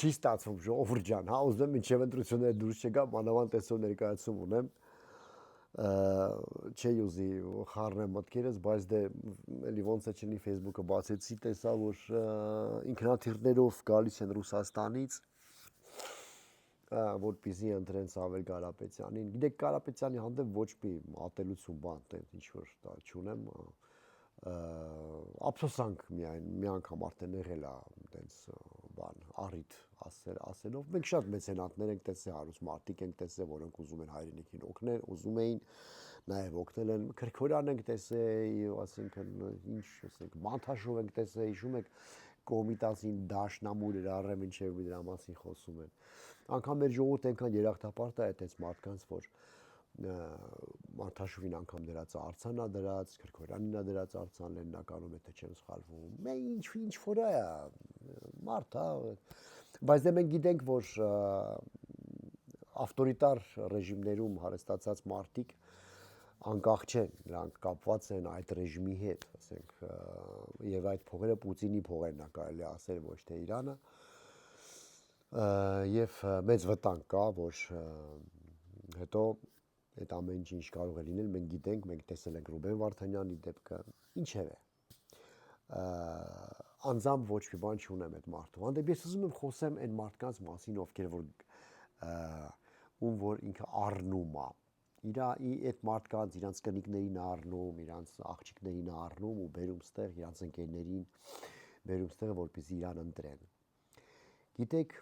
չի ստացվում ժողովուրդ ջան, հա, ուզում եմ մինչև ընտրությունները դուրս չգա, մանավանդ տեսով ներկայացում ունեմ, չի ուզի խառնեմ մտքերս, բայց դե էլի ոնց է չլինի Facebook-ը բացեցի, տեսա, որ ինքնաթիռներով գալիս են Ռուսաստանից, որպեսզի ընտրեն Սավել Կարապետյանին։ Գիտեք, Կարապետյանի հանդեպ ոչ մի ատելություն բան, տենց ինչ որ դա չունեմ, ափսոսանք միայն մի անգամ արդեն եղել է տենց բան առիթ ասելով մենք շատ մեծենատներ ենք տեսել հարուստ մարդիկ ենք տեսել որոնք ուզում են հայրենիքին օգնել ուզում էին նաև օգնել են Քրքորյան ենք տեսել ասենքն ինչ ասենք Մանթաշով ենք տեսել հիշում եք Կոմիտասին դաշնամուր էր առեմ ինչև դրա մասին խոսում են անգամ մեր ժողովուրդ այնքան երախտապարտ է այդպես մարդկանց որ Մանթաշովին անգամ դրած արցանա դրած Քրքորյանին է դրած արցան լեննականում եթե չեմ սխալվում մե ինչ որ է մարդ հա բայց դե մենք գիտենք որ ավտորիտար ռեժիմներում հարստացած մարդիկ անկախ չեն նրանք կապված են այդ ռեժիմի հետ ասենք եւ այդ փողերը Պուտինի փողերն է կարելի ասել ոչ թե Իրանը եւ մեծ վտանգ կա որ հետո այդ ամեն ինչ կարող է լինել մենք գիտենք մենք տեսել ենք Ռուբեն Վարդանյանի դեպքը ինչև է անձամբ ոչ մի բան չունեմ այդ մարդու հանդեպ ես ուզում եմ խոսեմ այն մարդկանց մասին ովքեր որ ում որ ինքը առնում է իր այդ մարդկանց իրանց կնիկներին առնում իրանց աղջիկներին առնում ու բերում ստեղ իրանց ընկերներին բերում ստեղ որպեսզի իրան ընտրեն գիտեք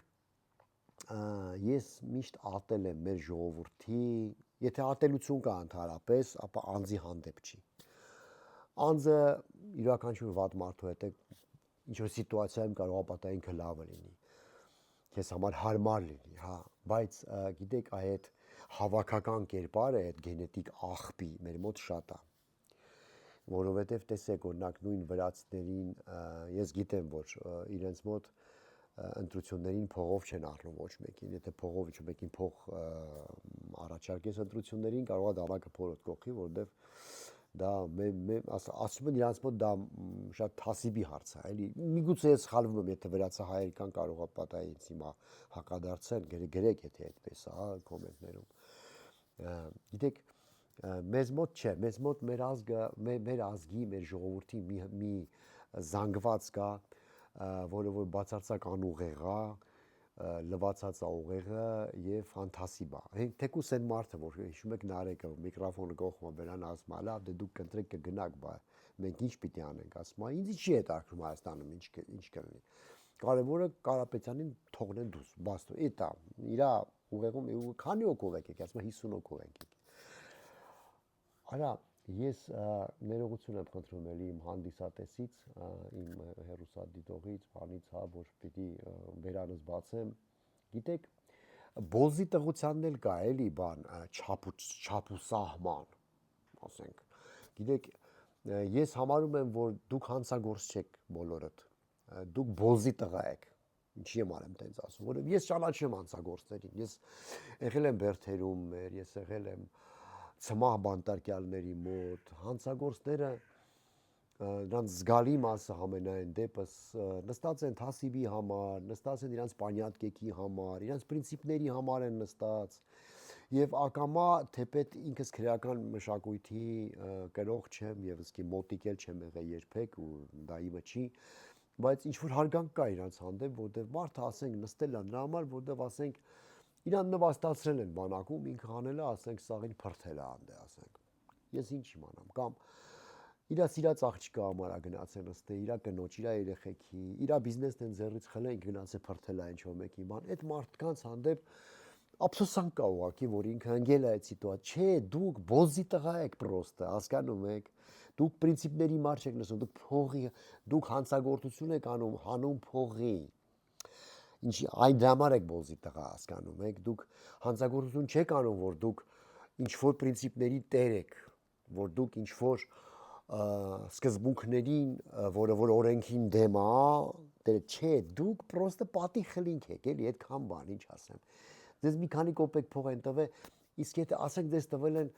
ես միշտ ատել եմ մեր ժողովրդի եթե ատելություն կա ընդհանրապես ապա անձի հանդեպ չի անձը յուրաքանչյուր վատ մարդու հետ է ինչ որ սիտուացիայում կարող է պատահի ինքը լավը լինի քեզ համար հարմար լինի հա բայց գիտեք այդ հավաքական կերպարը այդ գենետիկ աղբի մեր մոտ շատ է որովհետև տեսեք օրինակ նույն վրացիներին ես գիտեմ որ իրենց մոտ ընտրություններին փողով չեն առնում ոչ մեկին եթե փողով ոչ մեկին փող առաջարկես ընտրություններին կարող է դավակը փորոտ կողքի որովհետև դա ասում են իրանց մոտ դա շատ հասիբի հարց է էլի միգուցե ես սխալվում եմ եթե վրացահայեր կան կարող է պատահի ինձ հիմա հակադարձել գրեք եթե այդպես է հա կոմենտներում գիտեք մեզ մոտ չէ մեզ մոտ մեր ազգը մեր ազգի մեր ժողովրդի մի զանգված կա որը որ բացարձակ անուղեղ է լվացած է ուղեղը եւ ֆանտասիա է թեկուս այն մարդը որ հիշում եք Նարեկը միկրոֆոնը կողմը բերան ասում է լավ դե դուք կընտրեք կգնաք բա մենք ինչ պիտի անենք ասում է ինձ չի հետաքրում Հայաստանում ինչ կլինի կարևորը Կարապետյանին թողնեն դուրս բաստո էտա իր ուղեղում քանի օքով եք ասում 50 օքով ենք արա ես ներողություն եմ խնդրում էլի իմ հանդիսատեսից իմ հերոսադիտողից բանից հա որ պիտի բերանս բացեմ գիտեք բոզի տղությանն էլ կա էլի բան չափուսահման ասենք գիտեք ես համարում եմ որ դուք հանցագործ չեք բոլորդ դուք բոզի տղա եք ինչի եմ արեմ տենց ասում որովհետև ես ճանաչում հանցագործներին ես եղել եմ Բերթերում ես եղել եմ Ցմահ բանտարկյալների մոտ հանցագործները նրանց զգալի մասը համենայն դեպս նստած են թասիբի համար, նստած են իրանց պանյատկեքի համար, իրանց պրինցիպների համար են նստած եւ ակամա թեպետ ինքս քրեական մշակույթի կրող չեմ եւ իսկի մոտիկ էլ չեմ եղել երբեք ու դա իմը չի բայց ինչ որ հարգանք կա իրանց հանդեպ որտեղ մարդը ասենք նստել է նրա համար որտեղ ասենք իրան նվաստացրել են բանակում ինքը անել է ասենք սաղին փրթել է անդե ասենք ես ինչ իմանամ կամ իր սիրած աղջիկը համար է գնացել նստել իր կնոջ իր երեխեքի իր բիզնեսն են ձեռից խլեն գնացել փրթել է ինչ որ մեկի բան այդ մարդկանց հանդեպ ափսոսանք կա ուղղակի որ ինքը ընկել է այդ սիտուացիա չէ դուք բոզի տղա եք պրոստը հասկանում եք դուք պրինցիպների մարդ չեք լսում դուք փողի դուք հանցագործություն եք անում հանուն փողի Ինչի այն դրա համար եք բոզի տղա հասկանում եք դուք հանցագործություն չեք անում որ դուք ինչ որ պրինցիպների տեր եք որ դուք ինչ որ սկզբունքներին որը որ օրենքին դեմ է չէ դուք պրոստը պատի խլինք եք էլի այդքան բան ինչ ասեմ ձեզ մի քանի կոպեկ փող են տվել իսկ եթե ասենք ձեզ տվել են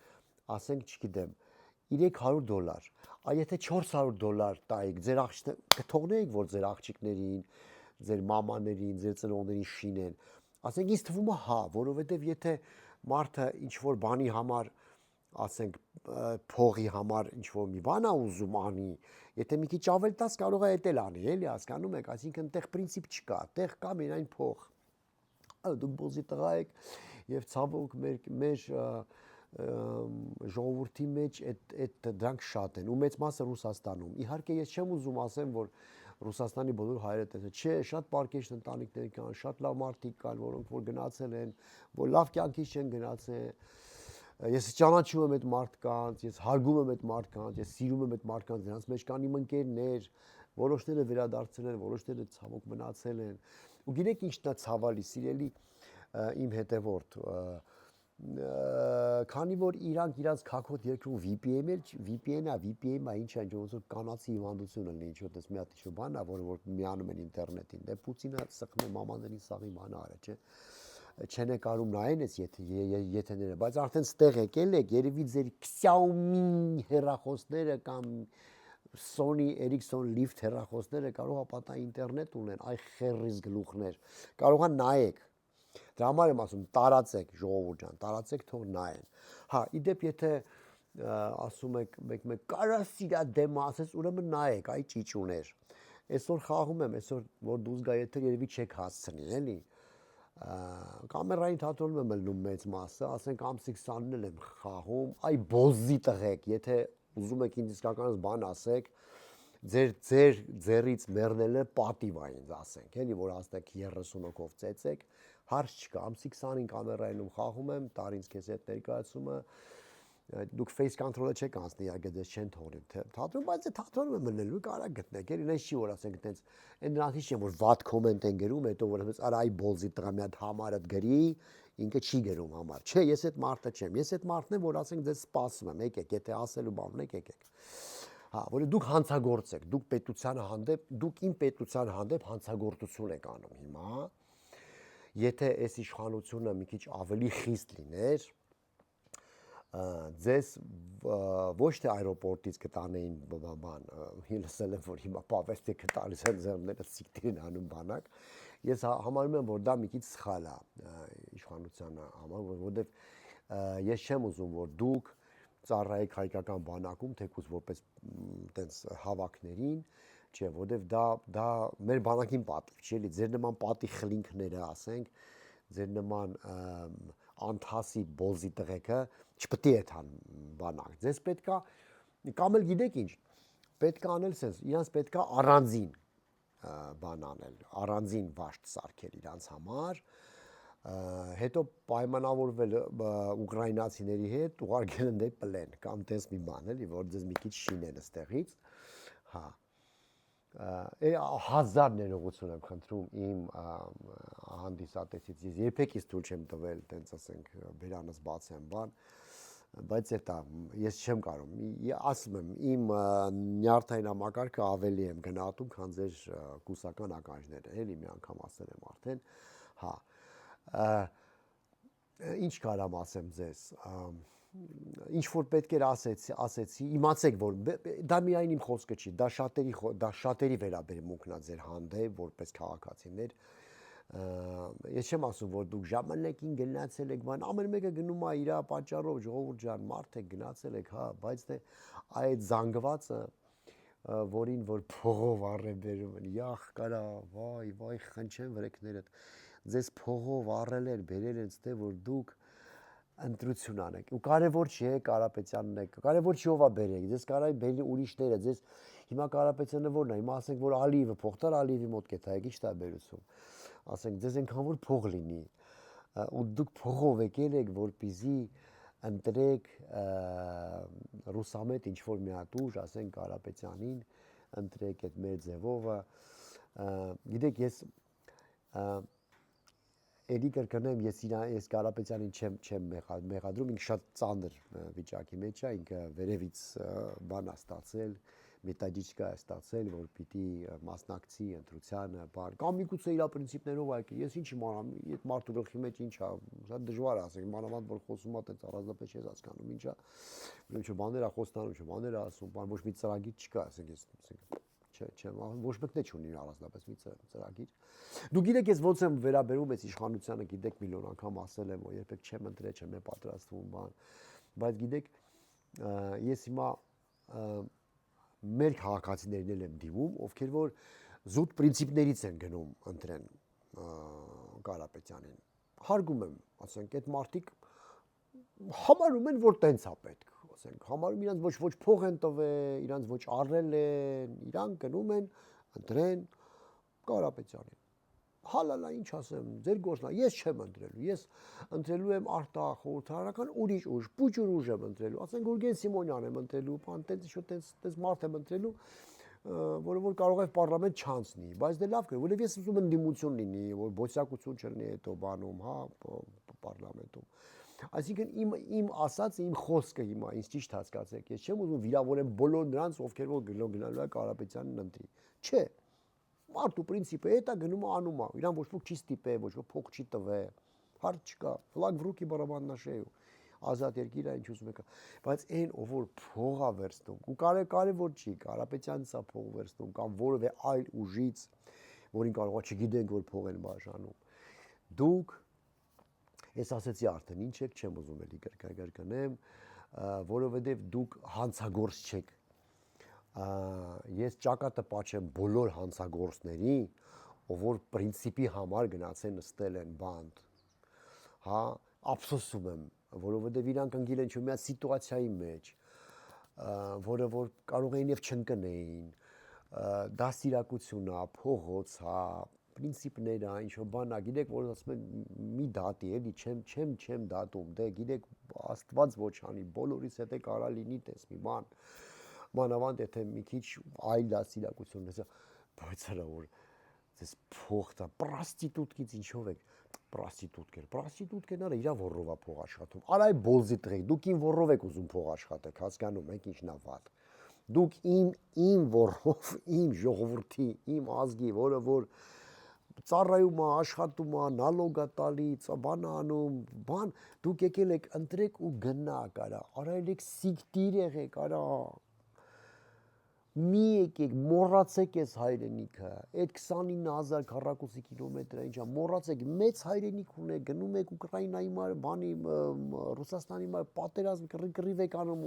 ասենք չգիտեմ $300 այ եթե $400 տայիք ձեր աղջիկը կթողնեիք որ ձեր աղջիկներին ձեր մամաներին, ձեր ծնողներին շինեն։ Ասենք ինձ թվում է հա, որովհետև եթե մարդը ինչ որ բանի համար, ասենք փողի համար ինչ որ մի բան է ուզում անի, եթե մի քիչ ավել տաս կարող է էտել անի, էլի հասկանում եք, այսինքն տեղ պրինցիպ չկա, տեղ կա միայն փող։ Դուք բոզի տղա եք եւ ցավոք մեր ժողովրդի մեջ այդ դրանք շատ են ու մեծ մասը Ռուսաստանում։ Իհարկե ես չեմ ուզում ասեմ, որ Ռուսաստանի բոլոր հայերը տեսել, չէ, շատ պարկեշտ ընտանիքներ կան, շատ լավ մարդիկ կան, որոնք որ գնացել են, որ լավ կյանքից չեն գնացել։ Ես ճանաչում եմ այդ մարդկանց, ես հարգում եմ այդ մարդկանց, ես սիրում եմ այդ մարդկանց, նրանց մեջ կան իմ ընկերներ, որոշները վերադարձել են, որոշները ցավոք մնացել են։ Ու գիտեք ինչն է ցավալի, սիրելի իմ հետևորդ, քանի որ իրանք իրանց քակոտ երկրում VPN-ա, ինչ է, ոնց որ կանացի հիվանդություն լինի, ինչ որ դες մի հատ ինչ-որ բան է, որ միանում են ինտերնետին, դե Պուտինը սխում է մամաներին սաղի բան արա, չէ։ Չեն է կարում նայեն այս եթեները, բայց արդեն ստեղ եկել եք, երևի ձեր Xiaomi հեռախոսները կամ Sony Ericsson Lift հեռախոսները կարող է պատահ ինտերնետ ունեն, այ խերրից գլուխներ, կարող է նայեք։ Դրա համար եմ ասում, տարածեք ժողովուրդ ջան, տարածեք թող նայեն։ Հա, իդեպ եթե ասում եք մեկ կարաս իրա դեմը ասես, ուրեմն նայեք, այ ճիճուներ։ Այսօր խաղում եմ, այսօր որ դուրս գա եթե երևի չեք հասցնի, էլի։ Կամերային թատրոնում եմ ելնում մեծ մասը, ասենք ամսի 20-ն եմ խաղում, այ բոզի տղեկ, եթե ուզում եք ինձ իսկականից բան ասեք, ձեր ձեռից մեռնելը պատիվ է ինձ ասենք, էլի որ ասեք 30 հոգով ծեծեք, հարց չկա, ամսի 20-ին կամերայինում խաղում եմ, տար ինձ քեզ հետ ներկայացումը, դուք face control-ը չեք անցնի, իհարկե դες չեն թողնի թատրոն, բայց այդ թատրոնում եմ մնելու, կարա գտնեք, էլի նենց չի որ ասենք այտենց, այն նրանցից չեմ որ վատ կոմենտ են գրում, հետո որ ասես արա այ բոլզի տղա մի հատ համարդ գրի, ինքը չի գրում համար, չէ, ես այդ մարդը չեմ, ես այդ մարդն եմ, որ ասենք դες սպասում եմ, եկեք, եթե ասելու բան ունեք, եկեք։ Հա, որ դուք հանցագործ եք, դուք պետությանը հանդեպ, դուք իմ պետության հանդեպ հանցագործություն եք անում հիմա։ Եթե այս իշխանությունը մի քիչ ավելի խիստ լիներ, ձեզ ոչ թե այրոպորտից կտանեին բան, լսել եմ, որ հիմա պավեստի կտալիս են ձեռները սիկտին անում բանակ, ես համարում եմ, որ դա մի քիչ սխալ է իշխանությանը համար, որովհետև ես չեմ ուզում, որ դուք ծառայեք հայկական բանակում, թեկուզ որպես տենց հավաքներին, չէ, որովհետև դա մեր բանակին պատիվ չի, էլի, ձեր նման պատի խլինքները, ասենք, ձեր նման անթասի բոզի տղեկը չպետք է այդան բանակ։ Ձեզ պետքա կամ էլ գիտեք ինչ, պետք է անել sense, իրանց պետքա առանձին բան անել, առանձին վաշտ սարքել իրանց համար, հետո պայմանավորվել ուկրաինացիների հետ, ուղարկել են դե պլեն կամ տես մի բան, էլի, որ ձեզ մի քիչ շինեն այստեղից, հա։ Հազար ներողություն եմ խնդրում իմ հանդիսատեսից, երբեք ես թույլ չեմ տվել, տենց ասենք, բերանս բացեմ բան, բայց էտա, ես չեմ կարող, ասում եմ, իմ նյարդային համակարգը ավելի եմ գնահատում, քան ձեր կուսական ականջները, էլի մի անգամ ասել եմ արդեն, հա, ինչ կարամ ասեմ ձեզ, ինչ որ պետք էր ասեցի, իմացեք, որ դա միայն իմ խոսքը չի, դա շատերի վերաբերմունքն է ձեր հանդեպ, որպես քաղաքացիներ, ես չեմ ասում, որ դուք ժամանակին գնացել եք, բան, ամեն մեկը գնում է իր պատճառով, ժողովուրդ ջան, մարդ եք գնացել եք, հա, բայց դե այդ զանգվածը, որին որ փողով առեն բերում են, յախ կարա, վայ, խնչեն վրեքներդ, ձեզ փողով առել են, բերել են, ստե որ դուք ընտրություն անեք, ու կարևոր չի է Կարապետյանն եք, կարևոր չի ով է բերեք, ձեզ կարայի բերի ուրիշները, ձեզ հիմա Կարապետյանը որն է, հիմա ասենք, որ Ալիևը, Փոխտար Ալիևի մոտ կեթայեք, ինչ դա բերություն, ասենք, ձեզ ենքան որ փող լինի, ու դուք փողով եկել եք, որպեսզի ընտրեք ռուսամետ ինչ-որ մի հատ ուժ, ասենք Կարապետյանին, ընտրեք այդ մեր ձևովը, գիտեք, ես էլի կրկնեմ, ես Կարապետյանին չեմ մեղադրում, ինքը շատ ծանր վիճակի մեջ է, ինքը վերևից բան է ստացել, մետադիչկա է ստացել, որ պիտի մասնակցի ընտրությանը, բան, կամ միգուցե իր պրինցիպներով այլ, ես ինչ իմանամ, այդ մարդու գլխի մեջ ինչ է, շատ դժվար է ասենք, մանավանդ որ խոսում է, տենց առանձնապես չես հասկանում, ինչ է, ինչ բաներ է խոստանում, ինչ բաներ է ասում, բան ոչ մի ծրագիր չկա, ասենք, չեմ, ոչ մեկն չունի առանձնապես մի ծրագիր։ Դու գիտեք, ես ոնց եմ վերաբերում այս իշխանությանը, գիտեք, միլիոն անգամ ասել եմ, որ երբեք չեմ ընտրել, չեմ պատրաստվում, բան, բայց գիտեք, ես հիմա մեր քաղաքացիներն էլ եմ դիմում, ովքեր որ զուտ պրինցիպներից են գնում ընտրեն Կարապետյանին։ Հարգում եմ, ասենք, այդ մարդիկ համարում են, որ տենց է պետք, ասենք, համարում իրանց ոչ փող են տվել, իրանց ոչ առել են, իրանք գնում են ընտրեն Կարապետյանին։ Հալալա, ինչ ասեմ, ձեր գործն է, ես չեմ ընտրելու, ես ընտրելու եմ արտախորհրդարանական ուրիշ ուժ, փուճուր ուժ եմ ընտրելու, ասենք Գուրգեն Սիմոնյան եմ ընտրելու, բան տենց մարդ եմ ընտրելու, որը որ կարող է պարլամենտ չանցնի, բայց դե լավ կեր, որովհետև ես ուզում եմ ընդդիմություն լինի, որ բոսյակություն չլինի հետո բանում, հա, պարլամենտում։ Այսինքն իմ ասածը, իմ խոսքը հիմա ինձ ճիշտ հասկացեք, ես չեմ ուզում վիրավորեմ բոլոր նրանց, ովքեր որ գնալու է Կարապետյանին ընտրի։ Չէ։ Մարդու պրինցիպը է, դա գնում է անում է, իրան ոչ ոք չի ստիպե, ոչ ոք փող չի տվե, հարց չկա, ֆլագ в руки барабан на шею, ազատ երկիր է, ինչ ուզում եք, բայց այն ով որ փող է վերցնում, ու կարևոր չի, Կարապետյանից է փող վերցնում կամ որևէ այլ ուժից, որին կարող է չգիտենք, որ փող են բաժանում, դուք, ես ասեցի արդեն, ինչ եք, չեմ ուզում էլի կրկնեմ, որովհետև դուք հանցագործ չեք, ես ճակատը պաչեմ բոլոր հանցագործների, ով որ պրինցիպի համար գնացեն նստել են բանդ, հա, ափսոսում եմ, որովհետև իրանք ընկել են չու միա սիտուացիայի մեջ, որը որ կարող էին եւ չընկնեին, դաստիարակություն է, փողոց է, պրինցիպներ է, ինչ որ բան է, գիտեք, որ ասում են մի դատի, էլի չեմ դատում, դե գիտեք, Աստված ոչ անի, բոլորից հետ է կարա լինի տես մի բան, մանավանդ եթե մի քիչ այլ դաստիարակություն է, բայց հələ որ ձեզ փող տա, պրոստիտուտկից ինչով եք, պրոստիտուտկեն արա իրա ոռով է փող աշխատում, արա այ բոլզի տղեկ, դուք ին ոռով եք ուզում փող աշխատեք, հասկանում եք ինչն է վատ, դուք իմ ոռով, իմ ժողովրդի, իմ ազգի, որը որ ծառայում է, աշխատում է, նալոգ է տալիս, բան անում, բան, դուք եկել եք ընտրեք ու գնաք, արա, արայել եք սիկտիր եղեք, արա, մի եկեք, մոռացեք ես հայրենիքը, այդ 29,000 քառակուսի կիլոմետրը ինչա, մոռացեք, մեծ հայրենիք ունեք, գնում եք Ուկրաինայի բանի, Ռուսաստանի պատերազմ կռիվ եք անում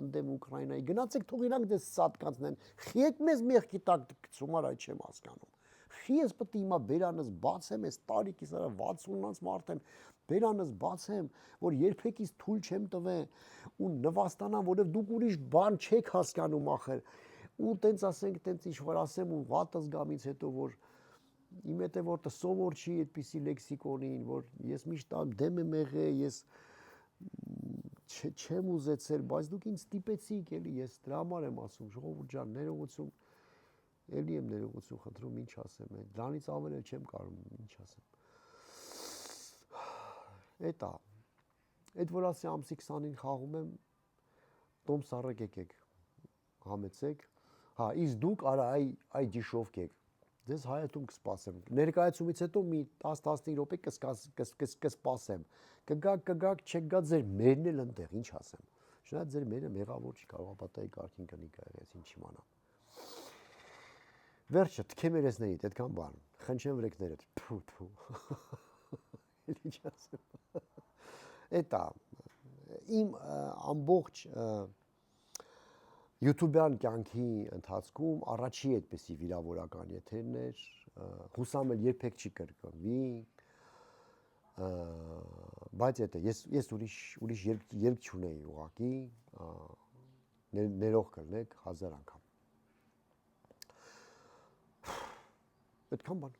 ընդդեմ Ուկրաինայի, գնացեք թող իրանք դες սատկանցնեն, խիեք մեզ մեղքի տակ գցում, արա չեմ հասկանում, խի ես պետք է հիմա բերանս բացեմ, ես տարիքիս արա 60-ից մարդ եմ, բերանս բացեմ, որ երբեք ինձ թույլ չեմ տվե ու նվաստանամ, որովհետև դուք ուրիշ բան չեք հասկանում ախր, ու տենց ասենք, տենց ինչ-որ ասեմ ու վատս գամից հետո, որ իմ հետ է որ սովոր չի այդպիսի լեքսիկոնին, որ ես միշտ դեմ եմ եղել, ես չեմ ուզեցել, բայց դուք ինձ ստիպեցիք, էլի, ես դրա համար եմ ասում, ժողովուրդ ջան, ներողություն, էլի եմ ներողություն խնդրում, ինչ ասեմ, դրանից ավել էլ չեմ կարող, ինչ ասեմ։ Էտա, այդ որ ասի ամսի 20-ին խաղում եմ, Տոմ Սարեք եկեք, համեցեք, հա, իսկ դուք արա այ ջիշով կեք, ձեզ հայատում կսպասեմ, ներկայացումից հետո մի 10-15 րոպե կսպասեմ, կգաք, չեք գա ձեր մերն էլ ընտեղ, ինչ ասեմ, շնայած ձեր մերը մեղավոր չի, կարող ապատայի կարգին կնի կայրես, ինչ իմանամ։ Վերջը, թքեմ երեսներիդ, այդքան բան, խնչեմ վրեկներդ, փու, ինչ ասեմ, էտա, իմ ամբողջ յութուբյան կյանքի ընթացքում առաջի այդպիսի վիրավորական եթերներ, հուսամ էլ երբեք չի կրկնվի, բայց էտա, ես ուրիշ երկ չունեի ուղղակի, ներող կլնեք 1000 անգամ։ Այդքան բան,